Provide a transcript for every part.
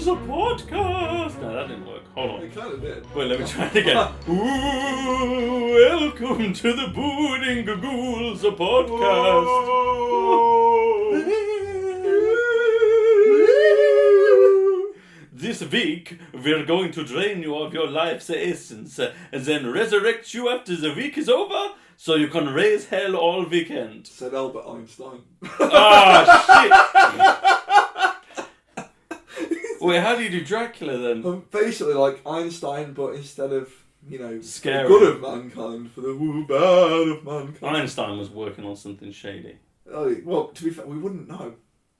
Ghouls, a podcast. No, that didn't work. Hold on. It kind of did. Wait, let me try it again. Ooh, welcome to the BoOodding Ghouls, a podcast. This week, we're going to drain you of your life's essence and then resurrect you after the week is over so you can raise hell all weekend. Said Albert Einstein. Ah, shit! Wait, how do you do Dracula then? Basically like Einstein, but instead of, Scary. the good of mankind, for the bad of mankind. Einstein was working on something shady. Well, to be fair, we wouldn't know.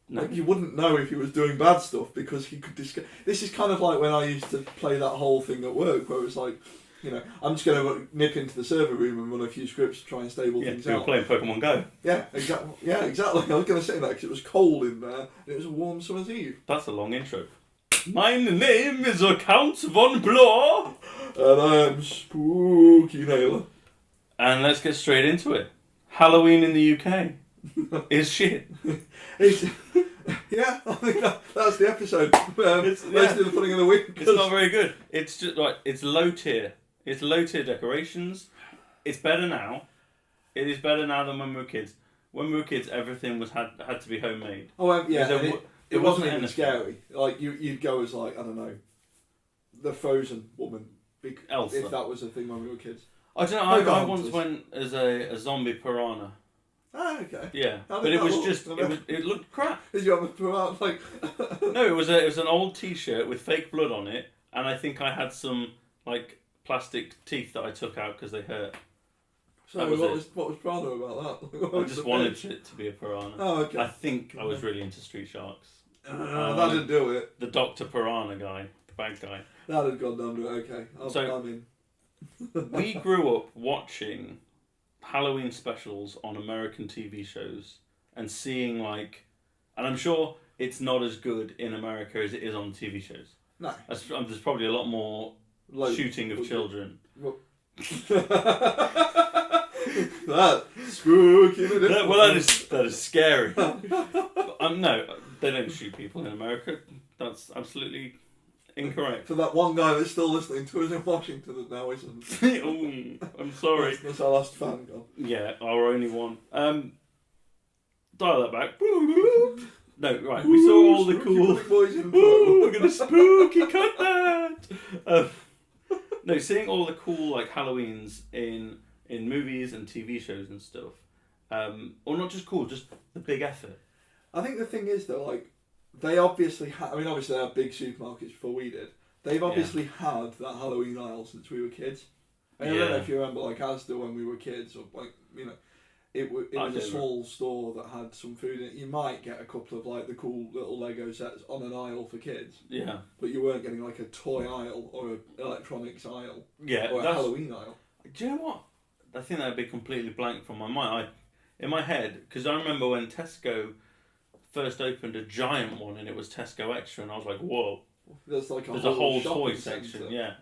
No. Like, you wouldn't know if he was doing bad stuff because he could discuss. This is kind of like when I used to play that whole thing at work where it's like, I'm just going to nip into the server room and run a few scripts to try and stable things we were out. playing Pokemon Go. Yeah, exactly. Yeah, exactly. I was going to say that because it was cold in there and it was a warm summer's eve. That's a long intro. My name is Count Von Blore. And I am Spooky Nailer. And let's get straight into it. Halloween in the UK is shit. Yeah, I think that's the episode. Let's do the pudding of the week. It's not very good. It's just like, it's low tier. It's low tier decorations. It's better now. It is better now than when we were kids. When we were kids, everything had to be homemade. Oh, yeah. It wasn't even anything scary. Like, you'd go as, like, I don't know, the Frozen woman. Elsa. If that was a thing when we were kids. I don't know, I once went as a zombie piranha. Ah, okay. Yeah, but it was just, it looked crap. Did you have a piranha, like... No, it was an old t-shirt with fake blood on it, and I think I had some, like, plastic teeth that I took out because they hurt. So what was piranha about that? I just wanted it to be a piranha. Oh, okay. I think I was really into Street Sharks. That didn't do it. The Dr. Piranha guy, the bad guy. That had gone down to it, okay. I'm in. We grew up watching Halloween specials on American TV shows and seeing, like, and I'm sure it's not as good in America as it is on TV shows. No. There's probably a lot more shooting of children. That spooky. That is scary. No, they don't shoot people in America. That's absolutely incorrect. For that one guy that's still listening to us in Washington that now isn't. Oh, I'm sorry. That's our last fan gone. Yeah, our only one. Dial that back. No, right. We saw all the cool. We're gonna spooky cut that. No, seeing all the cool like Halloweens in movies and TV shows and stuff. Or not just cool, just the big effort. I think the thing is though, like, they obviously obviously they had big supermarkets before we did. They've obviously had that Halloween aisle since we were kids. I don't know if you remember, like, Asda when we were kids, or like, it was a small store that had some food in it. You might get a couple of like the cool little Lego sets on an aisle for kids. Yeah. But you weren't getting like a toy aisle or an electronics aisle. Yeah. Or a Halloween aisle. Do you know what? I think that would be completely blank from my mind. In my head, because I remember when Tesco first opened a giant one and it was Tesco Extra, and I was like, whoa. There's like a whole toy section. Yeah.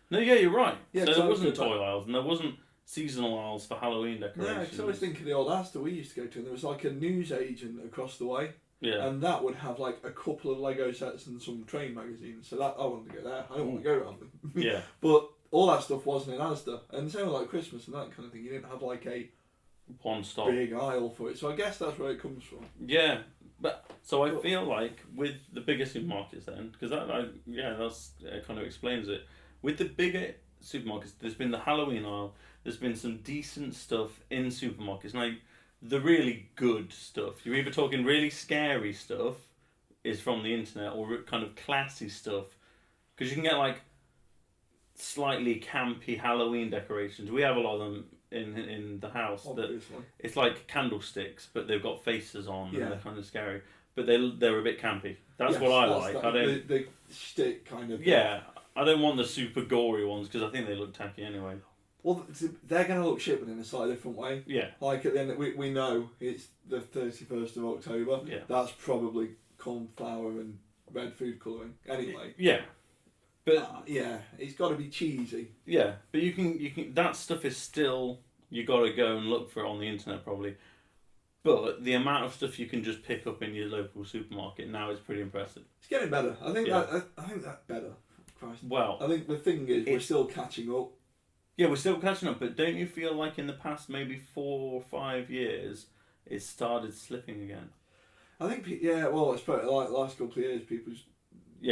No, yeah, you're right. Yeah, so there wasn't toy aisles and there wasn't seasonal aisles for Halloween decorations. Yeah, because I was thinking the old Asda we used to go to, and there was like a news agent across the way. Yeah. And that would have like a couple of Lego sets and some train magazines. So that I wanted to go there. I don't want to go around them. Yeah. But all that stuff wasn't in Asda. And same with like Christmas and that kind of thing. You didn't have like a one-stop big aisle for it. So I guess that's where it comes from. Yeah. But so I feel like with the bigger supermarkets then, because that kind of explains it. With the bigger supermarkets, there's been the Halloween aisle. There's been some decent stuff in supermarkets. Now, the really good stuff, you're either talking really scary stuff, is from the internet, or kind of classy stuff. Because you can get like slightly campy Halloween decorations. We have a lot of them in the house. Obviously. It's like candlesticks, but they've got faces on, and they're kind of scary. But they're a bit campy. That's what I like. I don't. The stick kind of. Yeah, I don't want the super gory ones because I think they look tacky anyway. Well, they're going to look shit, but in a slightly different way. Yeah. Like at the end, we know it's the 31st of October. Yeah. That's probably cornflower and red food colouring. Anyway. Yeah. But it's got to be cheesy. Yeah, but you can that stuff is still, you got to go and look for it on the internet probably. But the amount of stuff you can just pick up in your local supermarket now is pretty impressive. It's getting better. I think Yeah. I think that's better. Christ. Well, I think the thing is we're still catching up. yeah, we're still catching up, but don't you feel like in the past maybe 4 or 5 years it started slipping again? I think well, it's probably like the last couple of years people just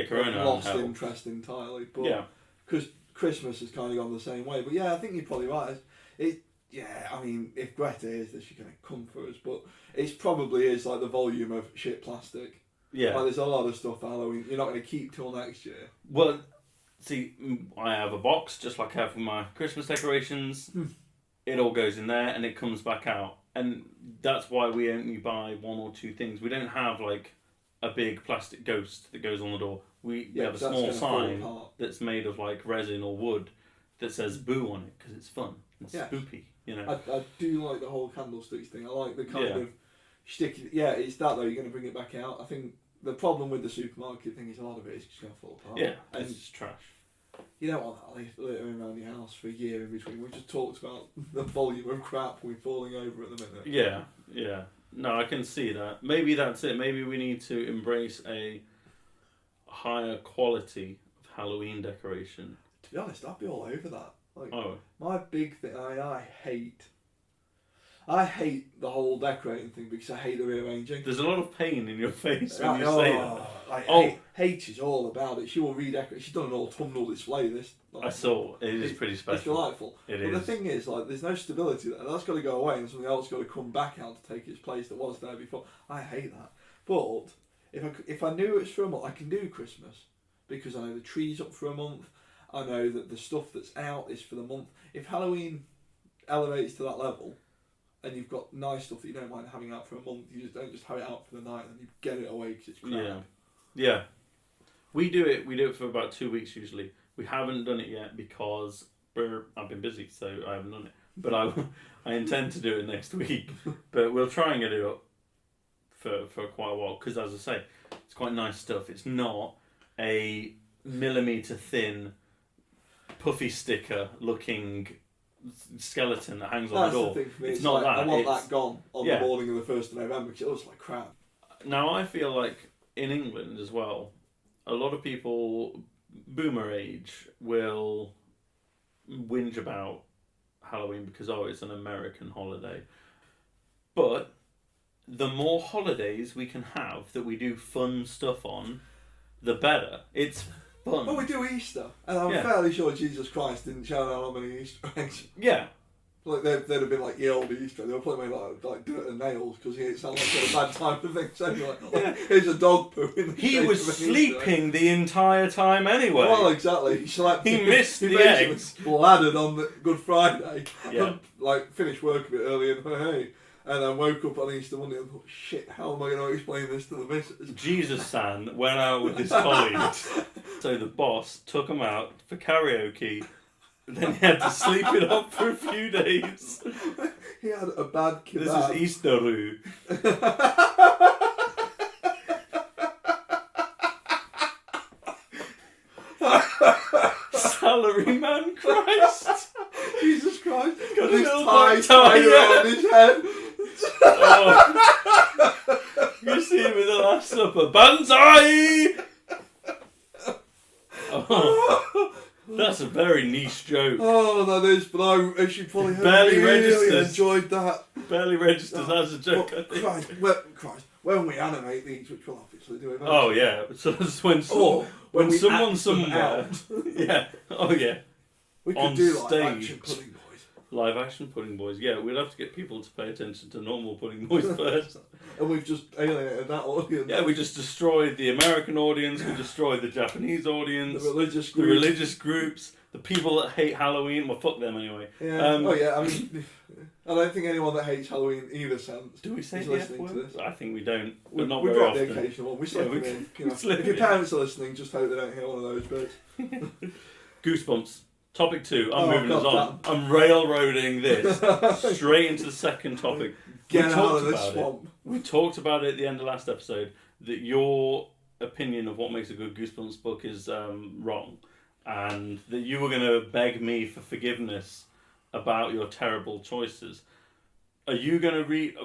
Corona lost helped. interest entirely. But Yeah. because Christmas has kind of gone the same way. But yeah, I think you're probably right. I mean, if Greta hears this, she's going to come for us. But it probably is like the volume of shit plastic. Yeah. Like, there's a lot of stuff for Halloween you're not going to keep till next year. Well, see, I have a box just like I have for my Christmas decorations. It all goes in there and it comes back out. And that's why we only buy 1 or 2 things. We don't have like a big plastic ghost that goes on the door. We have a small sign that's made of like resin or wood that says "boo" on it because it's fun. It's spoopy, you know. I do like the whole candlesticks thing. I like the kind of sticky. Yeah, it's that though. You're going to bring it back out. I think the problem with the supermarket thing is a lot of it is just going to fall apart. Yeah, and it's just trash. You don't want that littering around your house for a year in between. We just talked about the volume of crap we're falling over at the minute. Yeah. No, I can see that. Maybe that's it. Maybe we need to embrace a higher quality of Halloween decoration. To be honest, I'd be all over that. Like, Oh. My big thing, I hate the whole decorating thing because I hate the rearranging. There's a lot of pain in your face when you say that. H is all about it. She will redecorate. She's done an autumnal display. I saw. It is pretty special. It's delightful. But the thing is, like, there's no stability there. That's got to go away, and something else got to come back out to take its place that was there before. I hate that. But if I knew it's for a month, I can do Christmas because I know the tree's up for a month. I know that the stuff that's out is for the month. If Halloween elevates to that level, and you've got nice stuff that you don't mind having out for a month, you just don't just have it out for the night and you get it away because it's crap. Yeah. We do it for about 2 weeks usually. We haven't done it yet because I've been busy, so I haven't done it. But I intend to do it next week. But we'll try and get it up for quite a while because, as I say, it's quite nice stuff. It's not a millimetre thin, puffy sticker looking skeleton that hangs on the door. That's the thing for me. It's not like, that. I want that gone on the morning of the 1st of November because it looks like crap. Now I feel like in England as well, a lot of people boomer age will whinge about Halloween because it's an American holiday. But the more holidays we can have that we do fun stuff on, the better. It's fun. Well, we do Easter, and I'm fairly sure Jesus Christ didn't shout out how many Easter eggs. Yeah. Like they'd have been like ye olde Easter. They were probably made like dirt and nails because it sounded like a bad time of thing. So here's a dog poo. He was sleeping the entire time anyway. Well, exactly. He missed the eggs. Bladdered on the Good Friday. Yeah. Like finished work a bit early and and I woke up on Easter Monday and thought, shit, how am I going to explain this to the missus? Jesus San went out with his colleagues. So the boss took him out for karaoke. Then he had to sleep it off for a few days. He had a bad kebab. This is Easter-oo. Salaryman Christ. Jesus Christ. Got his tie tied around his head. You see him in the Last Supper. Banzai! That's a very niche joke. Oh, that is, but I actually probably barely really enjoyed that. Barely registers as a joke, I think. Christ, when we animate these, which we'll obviously do eventually. Oh, yeah. So that's when someone somewhere... Yeah. Oh, yeah. We could do live action Pudding Boys. Live action Pudding Boys. Yeah, we'd have to get people to pay attention to normal Pudding Boys first. And we've just alienated that audience. Yeah, we just destroyed the American audience, we destroyed the Japanese audience, the religious groups, the people that hate Halloween. Well, fuck them anyway. Yeah. I mean, I don't think anyone that hates Halloween either sense. Do we say is the F listening to this. I think we don't. We're not we very got often. the occasional one. We slip them in. You know, slip if your in. parents are listening, just hope they don't hear one of those bits. Goosebumps. Topic 2. I'm moving us on. I'm railroading this straight into the second topic. Get out of this swamp. We talked about it at the end of last episode that your opinion of what makes a good Goosebumps book is wrong, and that you were going to beg me for forgiveness about your terrible choices. Are you going to read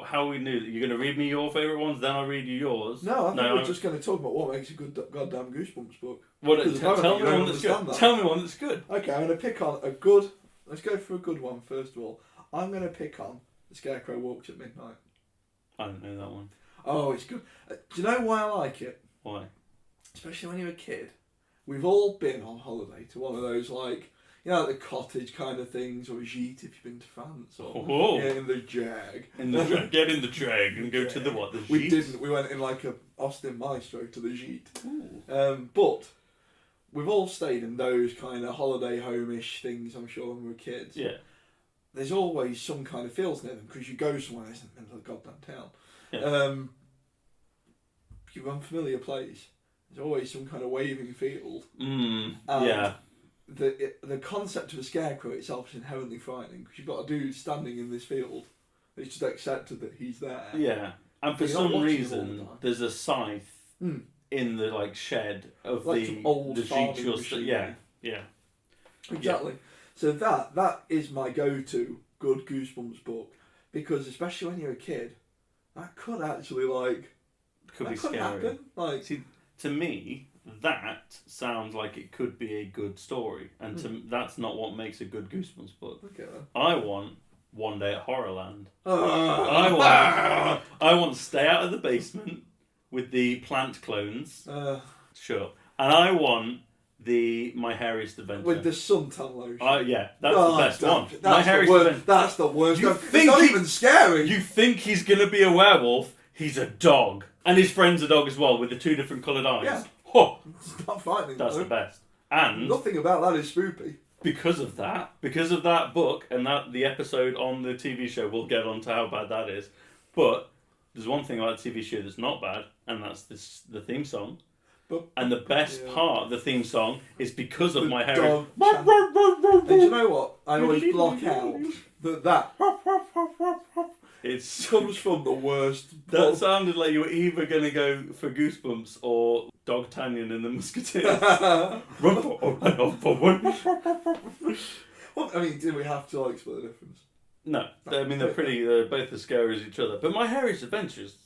how we knew that you're going to read me your favourite ones, then I'll read you yours? No, I think we're just going to talk about what makes a good goddamn Goosebumps book. Well, tell me one that's good. Tell me one that's good. Okay, I'm going to pick on a good. Let's go for a good one first of all. I'm going to pick on The Scarecrow Walks at Midnight. I don't know that one. Oh, it's good. Do you know why I like it? Why? Especially when you're a kid. We've all been on holiday to one of those, like, you know, the cottage kind of things, or gîte if you've been to France, or in the Jag. Get in the Jag and go to the what? The gîte? We didn't. We went in like a Austin Maestro to the gîte. But we've all stayed in those kind of holiday home-ish things, I'm sure, when we were kids. Yeah. There's always some kind of fields near them because you go somewhere that's in the middle of the goddamn town. Yeah. You're unfamiliar place. There's always some kind of waving field. Yeah. The concept of a scarecrow itself is inherently frightening because you've got a dude standing in this field. It's just accepted that he's there. Yeah, and for some reason, there's a scythe in the shed of like the old gîte. Yeah. Exactly. Yeah. So that is my go-to good Goosebumps book because especially when you're a kid, that could actually be scary. Happen. See, to me, that sounds like it could be a good story, and that's not what makes a good Goosebumps book. Okay, then. I want One Day at Horrorland. I want Stay Out of the Basement with the plant clones. Sure. And I want the My Hairiest Adventure with the suntan lotion. Yeah, that's the best one. That's the worst. It's not even scary. You think he's gonna be a werewolf? He's a dog, and his friend's a dog as well, with the two different coloured eyes. Yeah. Oh, it's not frightening. That's the best. And nothing about that is spoopy. Because of that book, and that the episode on the TV show, we'll get on to how bad that is. But there's one thing about the TV show that's not bad, and that's the theme song. And the best part of the theme song is because of My Hair. And you know what? I always block out that it comes from the worst. That sounded like you were either going to go for Goosebumps or Dogtanian and the Musketeers. Well, I mean, did we have to split the difference? No, I mean they're both as scary as each other. But My Hairiest Adventures,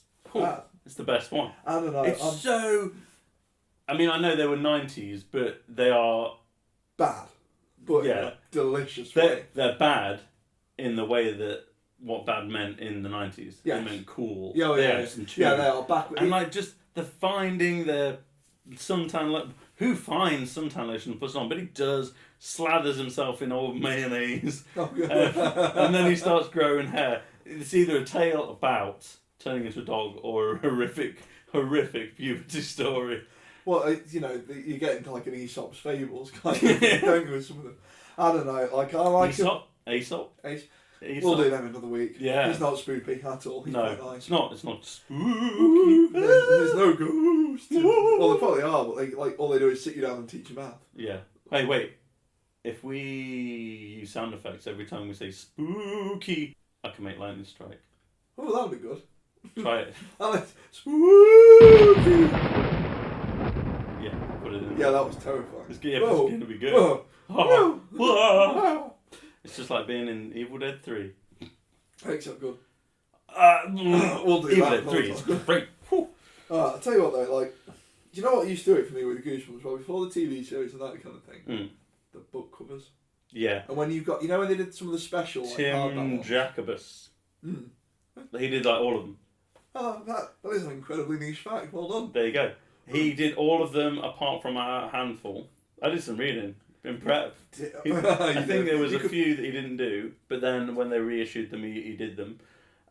it's the best one. I don't know. It's so. I mean, I know they were 90s, but they are bad. But yeah, delicious. They're bad in the way that what bad meant in the 90s. Yeah, they meant cool. Yeah, they are back. And just the finding the suntan. Who finds suntan lotion and puts it on? But he does. Slathers himself in old mayonnaise, and then he starts growing hair. It's either a tale about turning into a dog or a horrific puberty story. Well, you get into an Aesop's fables kind of thing, don't you, with some of them. I don't know, I like Aesop? We'll do them another week. Yeah. He's not spoopy at all. He's quite nice. It's not spooky. There's no ghosts. Well, they probably are, but all they do is sit you down and teach you math. Yeah. Hey, wait. If we use sound effects every time we say spooky, I can make lightning strike. Oh, that would be good. Try it. Spooky! Yeah, put it in. Yeah, that was terrifying. It's going to be good. It's just like being in Evil Dead 3. Except good. We'll do Evil Dead 3 is great. I'll tell you what though, do you know what used to do it for me with the Goosebumps? Well, before the TV shows and that kind of thing, the book covers. Yeah. And when you've got, when they did some of the special, Tim Jacobus. He did all of them. Oh, that is an incredibly niche fact. Well done. There you go. He did all of them apart from a handful. I did some reading in prep. I think there was a few that he didn't do, but then when they reissued them, he did them.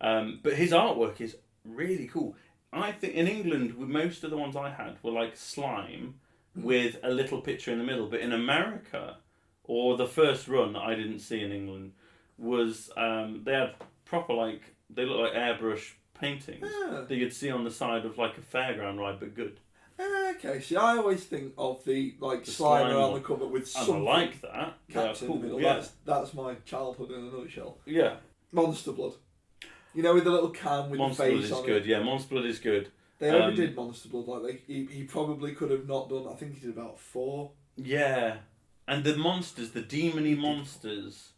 But his artwork is really cool. I think in England, most of the ones I had were slime with a little picture in the middle. But in America, or the first run that I didn't see in England, was they had proper they look like airbrush paintings that you'd see on the side of a fairground ride, but good. Okay, see, I always think of the slime around the cover with something. I like that. Catch in the middle. Yeah. That's my childhood in a nutshell. Yeah. Monster Blood. With the little can with Monster the face Blood is on good. it. Yeah, Monster Blood is good. They overdid Monster Blood. He probably could have not done. I think he did about 4. Yeah, and the monsters, the demony monsters,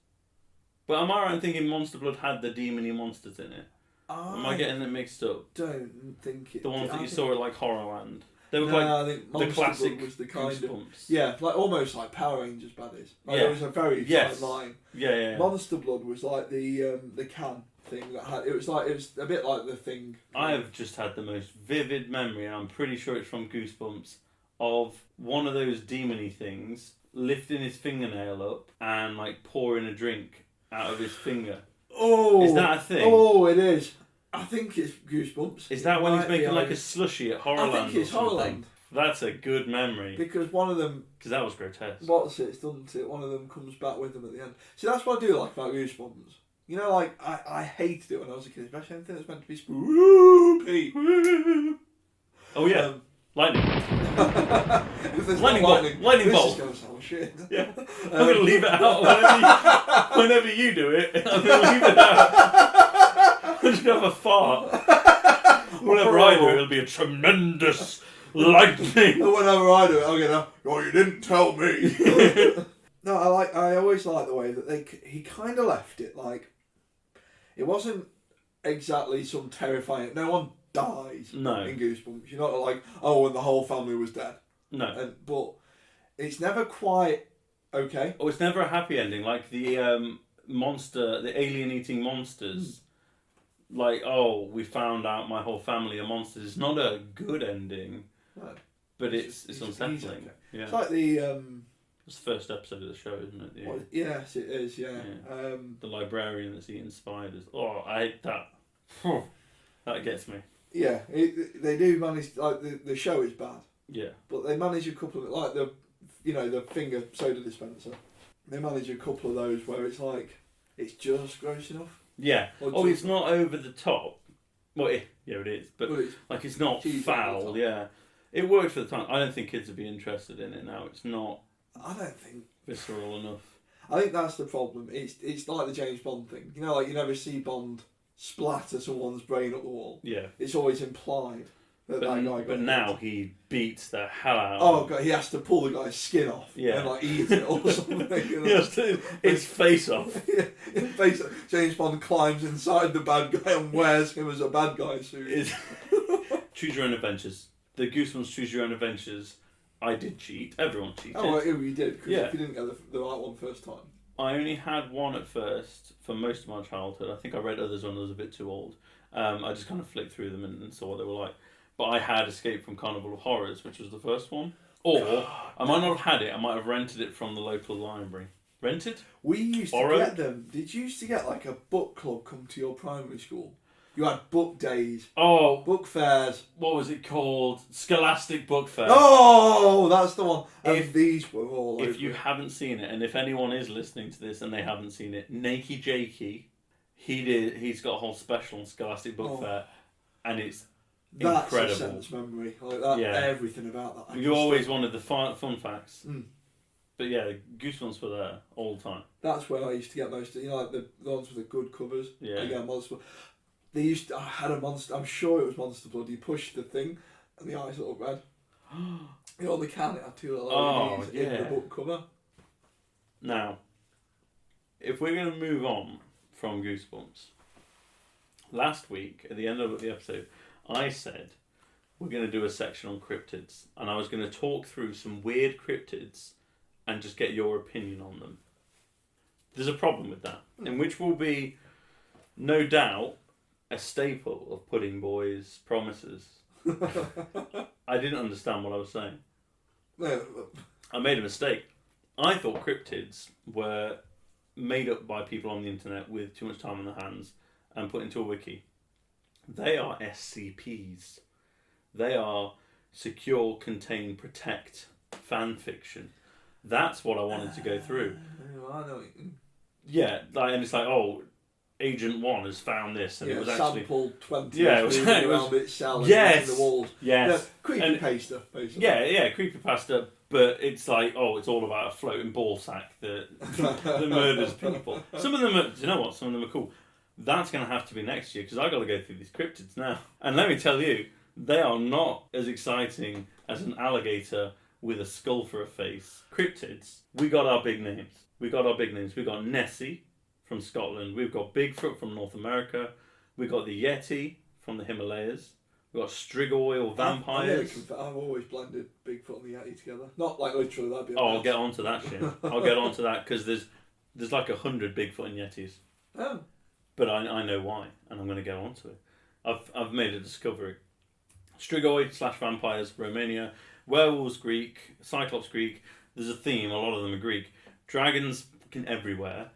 But am I right in thinking Monster Blood had the demony monsters in it? Am I getting them mixed up? Don't think it. The ones that you saw at like Horrorland. They were No, like I think Monster the classic Blood was the kind Goosebumps. of like almost like Power Rangers baddies. Like, Yeah. It was a very fine line. Yeah. Monster Blood was like the can thing that had. It was a bit like the thing. I have just had the most vivid memory, and I'm pretty sure it's from Goosebumps, of one of those demony things lifting his fingernail up and like pouring a drink out of his finger. Oh, is that a thing? Oh, it is. I think it's Goosebumps. Is that when he's making like a slushy at Horrorland? I think it's Horrorland. That's a good memory. Because one of them... Because that was grotesque. Doesn't it? One of them comes back with them at the end. See, that's what I do like about Goosebumps. You know, like, I hated it when I was a kid, especially anything that's meant to be spooky. Oh, yeah. Lightning. If there's lightning bolt. Lightning this bolt. is going to sound shit. Yeah. I'm going to leave it out whenever you do it. I'm going to leave it out. I'm just going to have a fart. Whenever I do it, it'll be a tremendous lightning. And whenever I do it, I'll get you didn't tell me. No, I always like the way that he kind of left it like, it wasn't exactly some terrifying, no one dies in Goosebumps. You're not like, oh, and the whole family was dead. No. But it's never quite okay. Oh, it's never a happy ending, like the alien-eating monsters. Like, oh, we found out my whole family are monsters. It's not a good ending, but it's unsettling. Okay. Yeah. It's like the... it's the first episode of the show, isn't it? Well, yes, it is, yeah. The librarian that's eating spiders. Oh, I hate that. That gets me. Yeah, they do manage... Like, the show is bad. Yeah. But they manage a couple of... Like, the finger soda dispenser. They manage a couple of those where it's like, it's just gross enough. Yeah. It's not over the top. Well, it is, but it's not foul. Yeah, it worked for the time. I don't think kids would be interested in it now. It's not. I don't think visceral enough. I think that's the problem. It's like the James Bond thing. You know, like you never see Bond splatter someone's brain up the wall. Yeah. It's always implied. But now he beats the hell out of Oh, God, he has to pull the guy's skin off. Yeah. And, like, eat it or something. You know? He has to, his face off. Basically, James Bond climbs inside the bad guy and wears him as a bad guy suit. Choose Your Own Adventures. The Goosebumps Choose Your Own Adventures. I did cheat. Everyone cheated. Oh, well, you did. Because if you didn't get the right one first time. I only had one at first for most of my childhood. I think I read others when I was a bit too old. I just kind of flicked through them and saw what they were like. But I had Escape from Carnival of Horrors, which was the first one. Or, I might not have had it, I might have rented it from the local library. Rented? We used to get them. Did you used to get like a book club come to your primary school? You had book days. Oh. Book fairs. What was it called? Scholastic Book Fair. Oh, that's the one. And these were all over. If you haven't seen it, and if anyone is listening to this and they haven't seen it, Nakey Jakey, he's got a whole special on Scholastic Book Fair, and it's that's incredible. A sense memory. Like that, everything about that. You always wanted the fun facts. But yeah, Goosebumps were there all the time. That's where I used to get most of, like the ones with the good covers. Yeah. Again, Monster Blood. I had a monster, I'm sure it was Monster Blood. You push the thing and the eyes look red. You know, on the can it had two little LEDs in the book cover. Now, if we're going to move on from Goosebumps, last week, at the end of the episode, I said we're going to do a section on cryptids, and I was going to talk through some weird cryptids and just get your opinion on them. There's a problem with that, in which will be, no doubt, a staple of Pudding Boy's promises. I didn't understand what I was saying. I made a mistake. I thought cryptids were made up by people on the internet with too much time on their hands and put into a wiki. They are SCPs. They are secure, contain, protect fan fiction. That's what I wanted to go through. I know. Yeah, and it's like, oh, Agent 1 has found this, and it was actually sample 20. Yeah, it was around its cell yes, in the walls. Yes, creepypasta, basically. Yeah, creepypasta. But it's like, oh, it's all about a floating ball sack that murders people. Some of them are, do you know what? Some of them are cool. That's going to have to be next year because I got to go through these cryptids now. And let me tell you, they are not as exciting as an alligator with a skull for a face. Cryptids, we got our big names. We got Nessie from Scotland. We've got Bigfoot from North America. We've got the Yeti from the Himalayas. We've got Strigoi or vampires. I've always blended Bigfoot and the Yeti together. Not like literally, that'd be a I'll mess. get onto that shit. I'll get onto that because there's like 100 Bigfoot and Yetis. Oh. But I know why, and I'm going to get onto it. I've made a discovery. Strigoi / vampires, Romania. Werewolves, Greek. Cyclops, Greek. There's a theme, a lot of them are Greek. Dragons, fucking everywhere.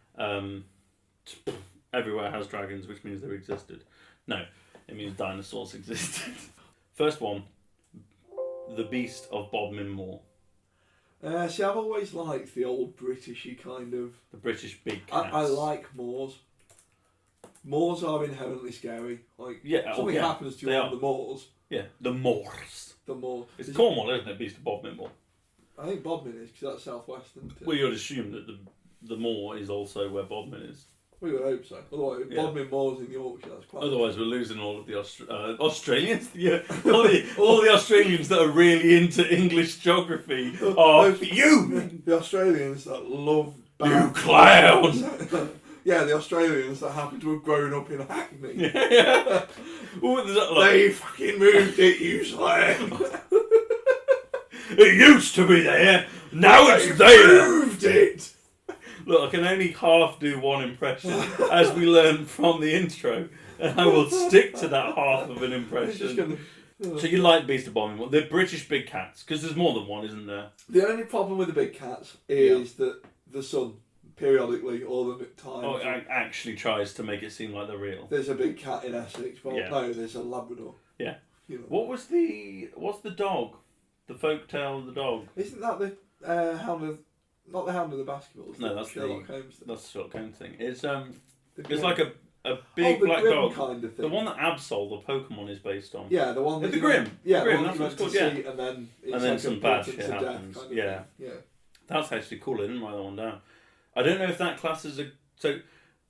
Everywhere has dragons, which means they existed. No, it means dinosaurs existed. First one, the Beast of Bodmin Moor. See, I've always liked the old Britishy kind of... The British big cats. I like moors. Moors are inherently scary. Like, something happens to you on the moors. Yeah, the moors. The moor. It's Cornwall, isn't it? Beast of Bodmin Moor. I think Bodmin is, because that's southwestern. Well, you'd assume that the moor is also where Bodmin is. We would hope so. Otherwise, Bodmin Moor's in Yorkshire. That's quite. Otherwise, we're losing all of the Australians. Yeah, all the Australians that are really into English geography are you. The Australians that love you clown. Yeah, the Australians that happen to have grown up in Hackney. Yeah. What is that like? They fucking moved it, you slag. It used to be there. Now it's there. Moved it. Look, I can only half do one impression, as we learned from the intro, and I will stick to that half of an impression. So you like Beast of Bodmin Moor? The British big cats, because there's more than one, isn't there? The only problem with the big cats is that the sun, periodically, all the time... actually tries to make it seem like they're real. There's a big cat in Essex. Well, no, there's a Labrador. Yeah. You know. What's the dog? The folktale of the dog? Isn't that the Hound of... Not the Hound of the Baskervilles. No, that's Sherlock Holmes. That's the Sherlock Holmes thing. It's like a big black Grimm dog. Kind of thing. The one that Absol, the Pokemon, is based on. Yeah, the one that... The Grimm. Yeah, Grimm, that's what it's called. And then it's like some bad shit happens. Kind of Yeah. thing. Yeah. That's actually cool. I didn't write that one down. I don't know if that class is a... So,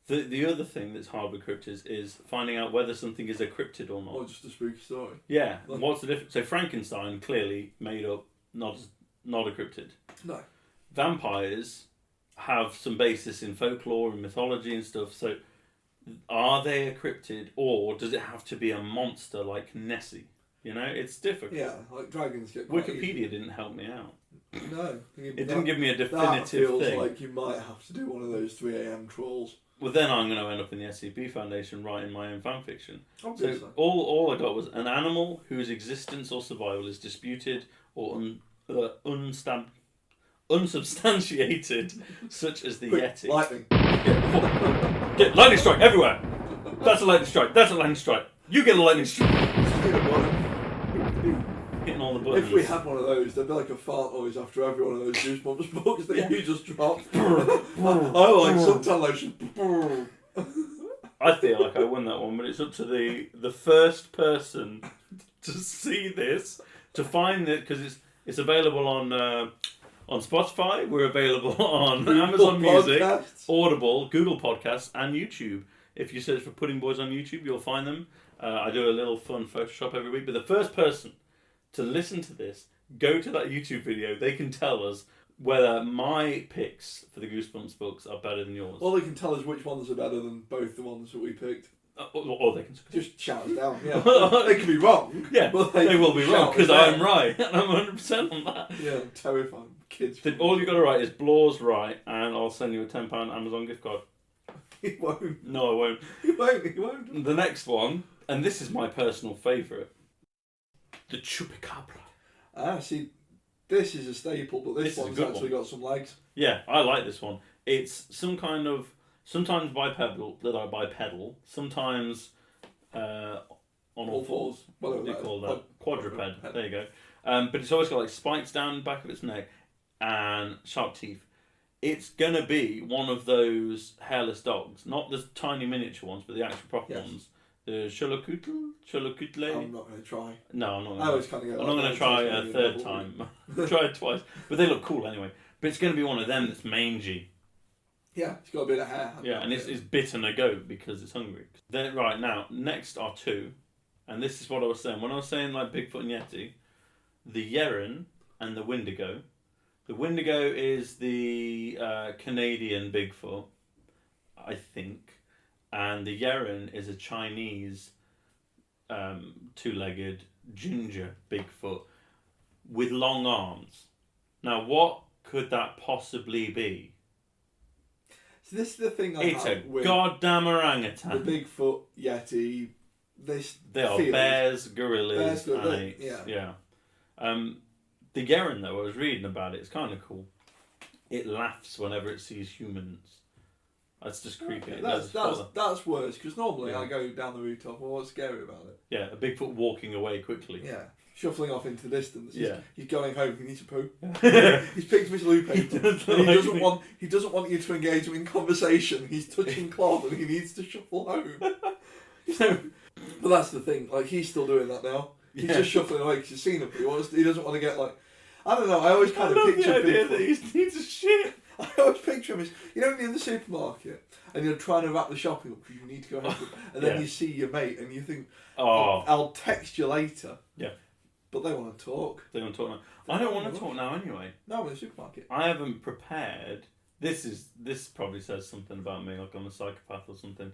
the other thing that's hard with cryptids is finding out whether something is a cryptid or not. Or just a spooky story. Yeah. What's the difference? So Frankenstein, clearly made up, not a cryptid. No. Vampires have some basis in folklore and mythology and stuff, so are they a cryptid, or does it have to be a monster like Nessie? You know, it's difficult. Yeah, like dragons get Wikipedia didn't help me out. No. It didn't give me a definitive that feels thing. like you might have to do one of those 3am trawls. Well, then I'm going to end up in the SCP Foundation writing my own fanfiction. Obviously. So all I got was an animal whose existence or survival is disputed or unsubstantiated, such as the Yeti. Lightning. Get lightning strike everywhere. That's a lightning strike. That's a lightning strike. You get a lightning strike. Hitting all the buttons. If we had one of those, there'd be like a fart noise after every one of those Goosebumps books that you just dropped. I like suntan lotion. I feel like I won that one, but it's up to the first person to see this, to find it, because it's available on Spotify. We're available on Amazon Music, Audible, Google Podcasts, and YouTube. If you search for Pudding Boys on YouTube, you'll find them. I do a little fun Photoshop every week. But the first person to listen to this, go to that YouTube video. They can tell us whether my picks for the Goosebumps books are better than yours. Or they can tell us which ones are better than both the ones that we picked. Or they can just shout us down. Yeah, they can be wrong. Yeah, but they will be wrong because I'm right, and I'm 100% on that. Yeah, I'm terrifying kids. All you got to write is Blaw's right, and I'll send you a £10 Amazon gift card. He won't. No, I won't. He won't. The next one, and this is my personal favourite, the Chupacabra. See, this is a staple, but this one's actually got some legs. Yeah, I like this one. It's some kind of, sometimes bipedal, sometimes on all fours. What do you call that? Quadruped. There you go. But it's always got like spikes down the back of its neck and sharp teeth. It's gonna be one of those hairless dogs, not the tiny miniature ones, but the actual proper ones. The Chulakutle. I'm not going to try. No, I'm not. I'm not going to try a third time. Tried twice, but they look cool anyway. But it's going to be one of them that's mangy. Yeah, it's got a bit of hair. Yeah, and it's bitten a goat because it's hungry. Then right now, next are two, and this is what I was saying when I was saying like Bigfoot and Yeti, the Yeren and the Windigo. The Windigo is the Canadian Bigfoot. I think. And the Yeren is a Chinese two-legged ginger Bigfoot with long arms. Now, what could that possibly be? So this is the thing It's a goddamn orangutan. The Bigfoot, Yeti, they are bears, gorillas, and apes. Yeah. The Yeren, though, I was reading about it. It's kind of cool. It laughs whenever it sees humans. That's just creepy. Okay, that's worse, because normally I go down the rooftop. Well, what's scary about it? Yeah, a Bigfoot walking away quickly. Yeah, shuffling off into the distance. Yeah, he's going home. He needs to poo. He's picked up his loo paper. He doesn't want you to engage him in conversation. He's touching cloth and he needs to shuffle home. But that's the thing. Like, he's still doing that now. He's just shuffling away because he's seen him. He doesn't want to get like. I don't know. I always kind of picture the idea that he needs a shit. I always picture him as, you know, when you're in the supermarket and you're trying to wrap the shopping up because you need to go home, and then you see your mate and you think, I'll text you later. Yeah. But they want to talk. They want to talk now. I don't want to talk now anyway. No, I'm in the supermarket. I haven't prepared. This probably says something about me, like I'm a psychopath or something.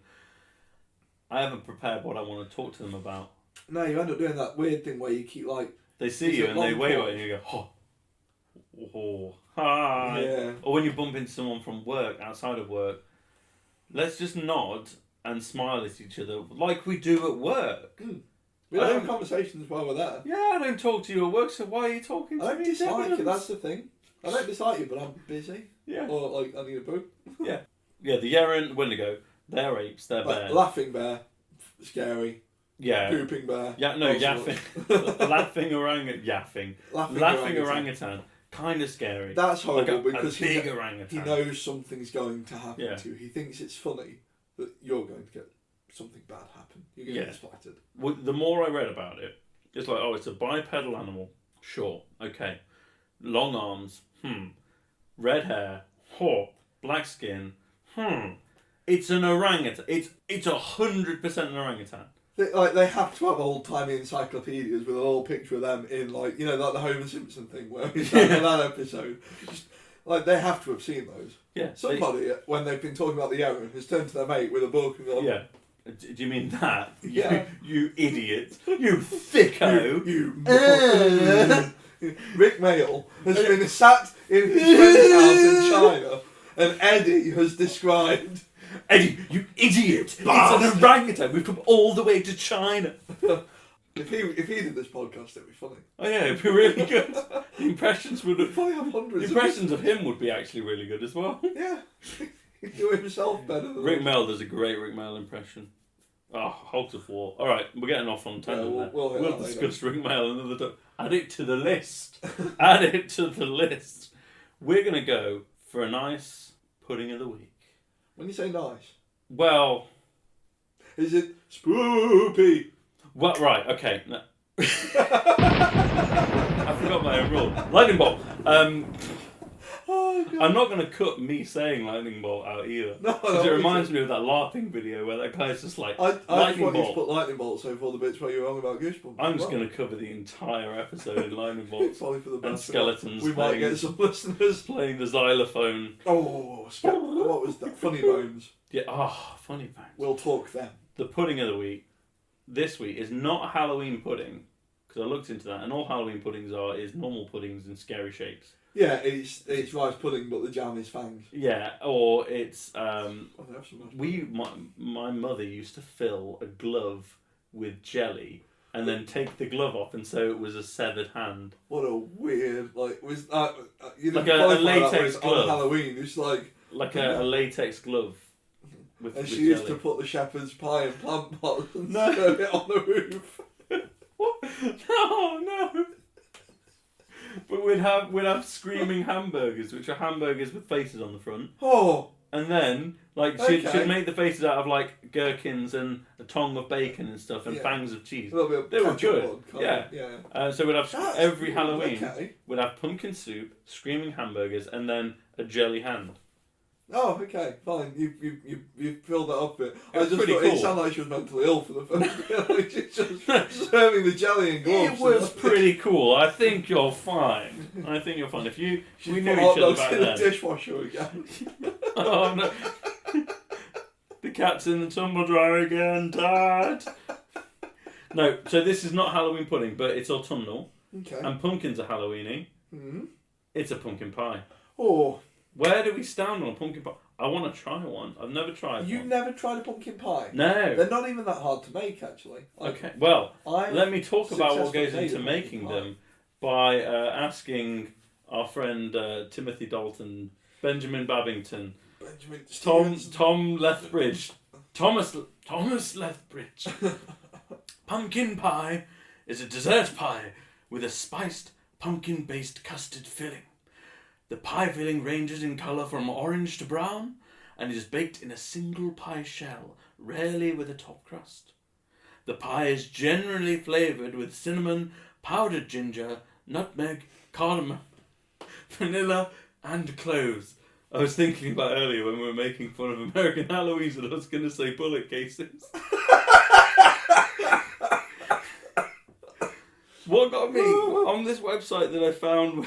I haven't prepared what I want to talk to them about. No, you end up doing that weird thing where you keep like... They see you and they wave at you and you go, hi. Yeah. Or when you bump into someone from work, outside of work, let's just nod and smile at each other like we do at work. We don't have conversations while we're there. Yeah, I don't talk to you at work, so why are you talking to me? I don't dislike you, that's the thing. I don't dislike you, but I'm busy. Yeah. Or like, I need a poo. Yeah. Yeah, the Yeren, Windigo, they're apes, they're bears. Laughing bear, scary. Yeah. Pooping bear. Yeah, no, yapping. Laughing orangutan. Kind of scary. That's horrible because a big orangutan. He knows something's going to happen to you. He thinks it's funny that you're going to get something bad happen. You're going to get spotted. Well, the more I read about it, it's like, it's a bipedal animal. Sure, okay. Long arms. Red hair. Black skin. It's an orangutan. It's 100% an orangutan. They have to have old-timey encyclopedias with a little picture of them in, like, you know, like the Homer Simpson thing where we found in that episode. Just, like, they have to have seen those. Yeah. Somebody, when they've been talking about the Yeren, has turned to their mate with a book and gone... Yeah. Do you mean that? Yeah. You idiot. You thicko. Rick Mail has been sat in his friend's house in China and Eddie has described... Eddie, you idiot! Bastard. It's an orangutan. We've come all the way to China. If he did this podcast, it'd be funny. Oh yeah, it'd be really good. The impressions would have. Probably have hundreds. The impressions of him would be actually really good as well. Yeah, he'd do himself better than Rick Mail does a great Rick Mail impression. Halt of war. All right, we're getting off on tangent there. We'll discuss Rick Mail another time. Add it to the list. Add it to the list. We're gonna go for a nice pudding of the week. When you say nice, well, is it spoopy? Well, right, okay. No. I forgot my own rule. Lightning bolt. Oh, God. I'm not going to cut me saying lightning bolt out either. No, because it reminds me of that LARPing video where that guy's just like, I just want you to put lightning bolts over all the bits where you're wrong about Goosebumps. I'm just going to cover the entire episode in lightning bolts Probably for the best and skeletons. We might get some listeners playing the xylophone. Oh, what was that? Funny Bones. Yeah, Funny Bones. We'll talk then. The pudding of the week this week is not a Halloween pudding, because I looked into that, and all Halloween puddings is normal puddings in scary shapes. Yeah, it's rice pudding, but the jam is fangs. Yeah, or it's my mother used to fill a glove with jelly and then take the glove off, and so it was a severed hand. What a weird was that? Like a latex glove on Halloween. It's like a latex glove. And she used to put the shepherd's pie in plant pots and serve it on the roof. What? No. But we'd have screaming hamburgers, which are hamburgers with faces on the front. Oh. And then, she'd make the faces out of, gherkins and a tongue of bacon and stuff and fangs of cheese. They were good. So we'd have every Halloween, we'd have pumpkin soup, screaming hamburgers, and then a jelly hand. Oh, okay, fine. You filled that up a bit. I just thought cool. It sounded like she was mentally ill for the first bit. She's just serving the jelly and gloves. It was pretty cool. I think you're fine. If we knew each other back in then. The dishwasher again. Oh no. The cat's in the tumble dryer again, Dad. No, so this is not Halloween pudding, but it's autumnal. Okay. And pumpkins are Halloweeny. Mm-hmm. It's a pumpkin pie. Oh. Where do we stand on a pumpkin pie? I want to try one. I've never tried You've one. never tried a pumpkin pie? No. They're not even that hard to make, actually. Okay, well, I've let me talk about what goes successfully into made a making pumpkin them by asking our friend Timothy Dalton, Benjamin Babington, Benjamin Tom Lethbridge, Thomas Lethbridge. Pumpkin pie is a dessert pie with a spiced pumpkin-based custard filling. The pie filling ranges in colour from orange to brown and is baked in a single pie shell, rarely with a top crust. The pie is generally flavoured with cinnamon, powdered ginger, nutmeg, cardamom, vanilla and cloves. I was thinking about earlier when we were making fun of American Halloweens and I was going to say bullet casings. What got me on this website that I found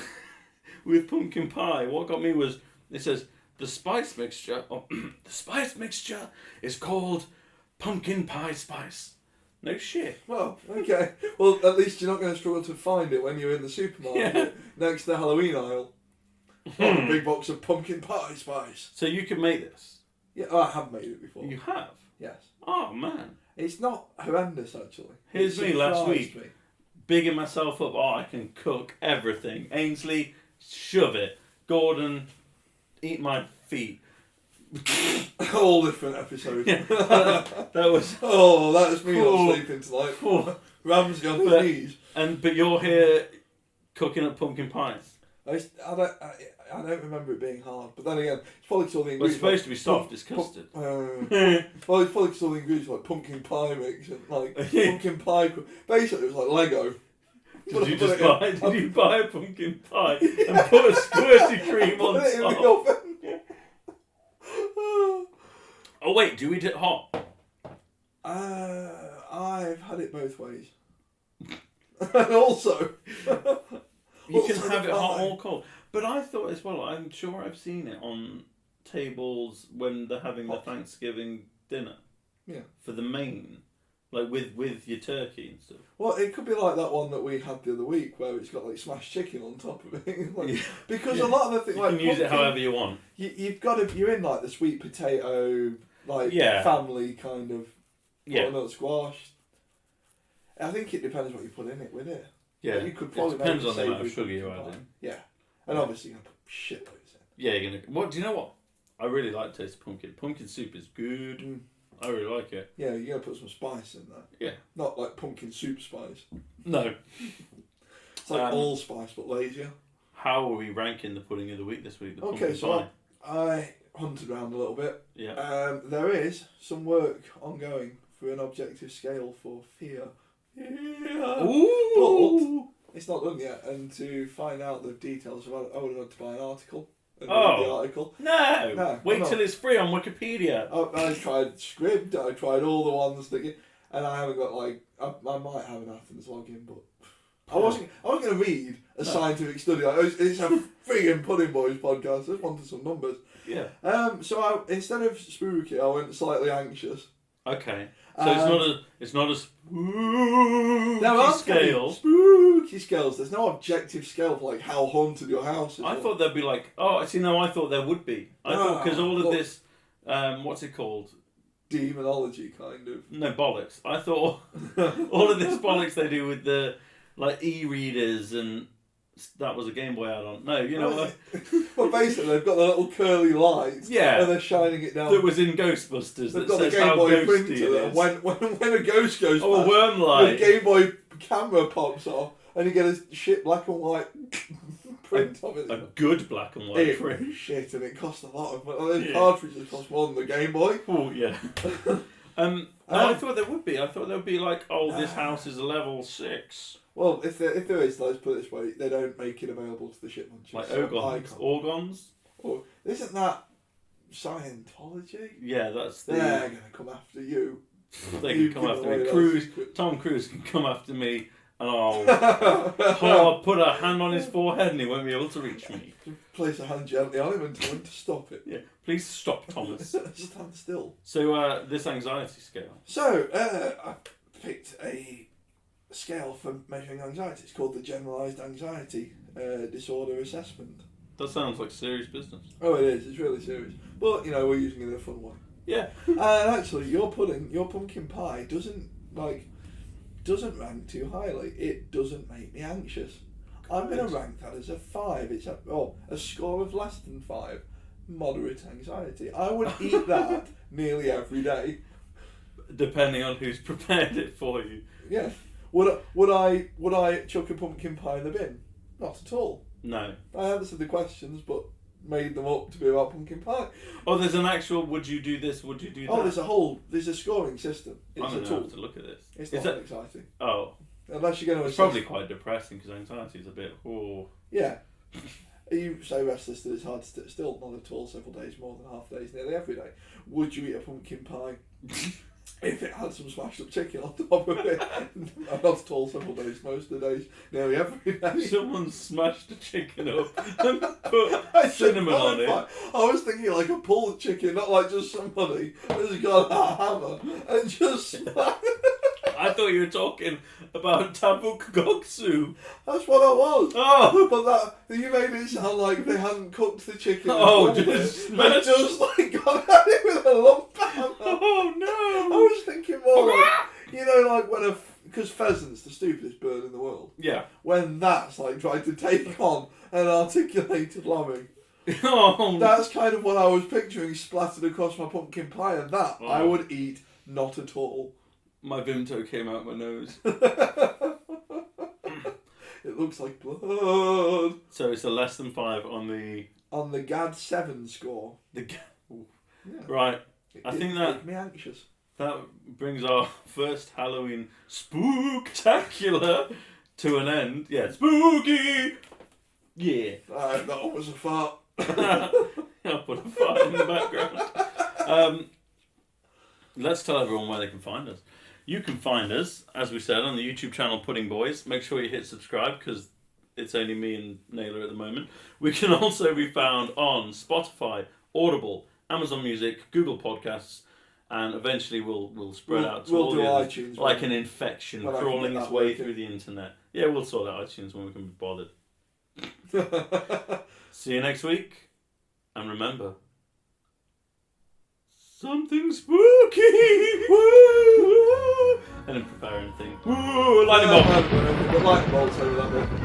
with pumpkin pie, what got me was, it says, the spice mixture is called pumpkin pie spice. No shit. Well, okay. Well, at least you're not going to struggle to find it when you're in the supermarket next to the Halloween aisle. A big box of pumpkin pie spice. So you can make this? Yeah, I have made it before. You have? Yes. Oh, man. It's not horrendous, actually. Here's me last week, me. bigging myself up. Oh, I can cook everything. Ainsley, shove it. Gordon, eat my feet. All different episodes. Yeah, that was... Oh, that's me not sleeping tonight. Ramsey on his knees. But you're here cooking up pumpkin pies. I don't remember it being hard, but then again, it's probably because all the Well, it's ingredients. supposed to be soft, it's custard. Well, it's probably because all the ingredients like pumpkin pie mix and like pumpkin pie. Basically, it was like Lego. Did you buy a pumpkin pie and put a squirty cream on it in the top? oven. Oh wait, do you eat it hot? I've had it both ways. And also, you can have it hot or cold. But I thought as well, I'm sure I've seen it on tables when they're having the Thanksgiving dinner. Yeah. For the main. Like with your turkey and stuff. Well, it could be like that one that we had the other week where it's got like smashed chicken on top of it. Like, because a lot of the things, you like, can use it however you want. You've got to. You're in like the sweet potato, like family kind of butternut squash. I think it depends what you put in it with it. Yeah, you could probably it depends on the amount of sugar you add in. Yeah, and obviously you're gonna put shit loads in. Yeah, you're gonna. What do you know? What I really like the taste of pumpkin. Pumpkin soup is good. Mm. I really like it. Yeah, you gotta put some spice in there. Yeah, not like pumpkin soup spice. No, it's like allspice but lazier. How are we ranking the pudding of the week this week? Okay, so I hunted around a little bit. Yeah. There is some work ongoing for an objective scale for fear. Yeah. Ooh. But it's not done yet, and to find out the details about it, I would have had to buy an article. And read the article. No! Wait till it's free on Wikipedia. I tried Scribd, I tried all the ones that, and I haven't got like I might have an Athens login, but I wasn't going to read a scientific study. It's a friggin' Pudding Boys podcast. I just wanted some numbers. Yeah. So instead of spooky, I went slightly anxious. Okay. So it's not a spooky scale. Spooky scales. There's no objective scale for like how haunted your house is. I thought there'd be like I thought there would be. I thought because all of this, what's it called? Demonology, kind of. No bollocks. I thought all of this bollocks they do with the like e-readers and that was a Game Boy add-on. No, you know what? Well, basically they've got the little curly lights. Yeah. And they're shining it down. That was in Ghostbusters. They've that got the says Game how Boy ghosty printer. it is. When a ghost goes a past, worm light. the Game Boy camera pops off, and you get a shit black and white print of it. A good black and white print. Shit, and it costs a lot of money. Those cartridges cost more than the Game Boy. Oh yeah. I thought there would be. I thought there would be like, this house is a level 6. Well, if there is, let's put it this way: they don't make it available to the shit munchers. Like orgons. Oh, isn't that Scientology? Yeah, that's the. They're gonna come after you. They can come after me. Tom Cruise can come after me and I'll put a hand on his forehead and he won't be able to reach me. Place a hand gently on him and tell him to stop it. Yeah, please stop, Thomas. Stand still. So, this anxiety scale. So, I picked a scale for measuring anxiety. It's called the Generalized Anxiety Disorder Assessment. That sounds like serious business. Oh, it is. It's really serious. But, we're using it in a fun way. Yeah. And actually, your pumpkin pie doesn't rank too highly. It doesn't make me anxious. I'm going to rank that as a 5. It's a score of less than 5. Moderate anxiety. I would eat that nearly every day. Depending on who's prepared it for you. Yeah. Would I chuck a pumpkin pie in the bin? Not at all. No. I answered the questions, but made them up to be about pumpkin pie. Oh, there's an actual. Would you do this? Would you do that? Oh, there's a scoring system. It's I'm a tool. have to look at this. It's not that exciting. Oh. Unless you're going to. It's probably quite depressing because anxiety is a bit. Oh. Yeah. Are you so restless that it's hard to sit still? Not at all. Several days, more than half days, nearly every day. Would you eat a pumpkin pie? If it had some smashed up chicken on top of it. Not at all, several days, most of the days, nearly every day. Someone smashed a chicken up and put cinnamon on it. I was thinking like a pulled chicken, not like just somebody who's got a hammer and just smashed. I thought you were talking about tabukgoksu. That's what I was. Oh! But you made it sound like they hadn't cooked the chicken. Oh, they just like got at it with a lump hammer. Oh no! I was thinking more like, like when because pheasant's the stupidest bird in the world. Yeah. When that's like trying to take on an articulated lemming. Oh. That's kind of what I was picturing splattered across my pumpkin pie, and that I would eat not at all. My Vimto came out my nose. It looks like blood. So it's a less than 5 on the GAD-7 score. Yeah. Right. I think that makes me anxious. That brings our first Halloween spooktacular to an end. Yeah, spooky. Yeah. That was a fart. I'll put a fart in the background. Let's tell everyone where they can find us. You can find us, as we said, on the YouTube channel Pudding Boys. Make sure you hit subscribe because it's only me and Naylor at the moment. We can also be found on Spotify, Audible, Amazon Music, Google Podcasts, and eventually we'll spread out to all the others, iTunes like an infection crawling its way through the internet. Yeah, we'll sort out iTunes when we can be bothered. See you next week, and remember, something spooky. Woo! And then prepare anything. Woo! Lightning bolt. The lightning bolt's over that bit.